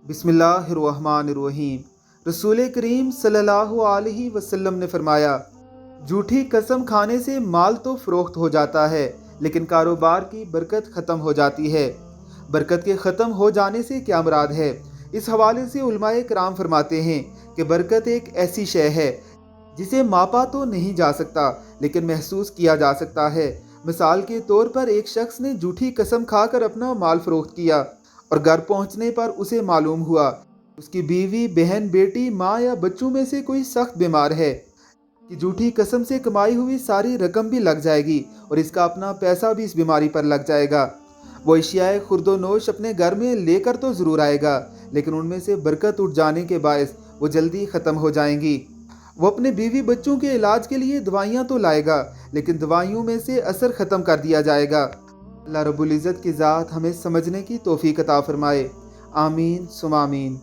बिस्मिल्लाहिर्रहमानिर्रहीम। रसूल करीम सल्लल्लाहु अलैहि वसल्लम ने फरमाया, झूठी कसम खाने से माल तो फ़रोख्त हो जाता है, लेकिन कारोबार की बरकत ख़त्म हो जाती है। बरकत के ख़त्म हो जाने से क्या मुराद है? इस हवाले से उलमाए किराम फरमाते हैं कि बरकत एक ऐसी शय है जिसे मापा तो नहीं जा सकता, लेकिन महसूस किया जा सकता है। मिसाल के तौर पर एक शख्स ने झूठी कसम खाकर अपना माल फ़रोख्त किया और घर पहुंचने पर उसे मालूम हुआ उसकी बीवी, बहन, बेटी, माँ या बच्चों में से कोई सख्त बीमार है कि झूठी कसम से कमाई हुई सारी रकम भी लग जाएगी और इसका अपना पैसा भी इस बीमारी पर लग जाएगा। वो अशियाए खुर्दोनोश अपने घर में लेकर तो ज़रूर आएगा, लेकिन उनमें से बरकत उठ जाने के बायस वो जल्दी ख़त्म हो जाएंगी। वो अपने बीवी बच्चों के इलाज के लिए दवाइयाँ तो लाएगा, लेकिन दवाइयों में से असर ख़त्म कर दिया जाएगा। अल्लाह रब्बुल इज़्ज़त की ज़ात हमें समझने की तौफीक अता फरमाए। आमीन सुम आमीन।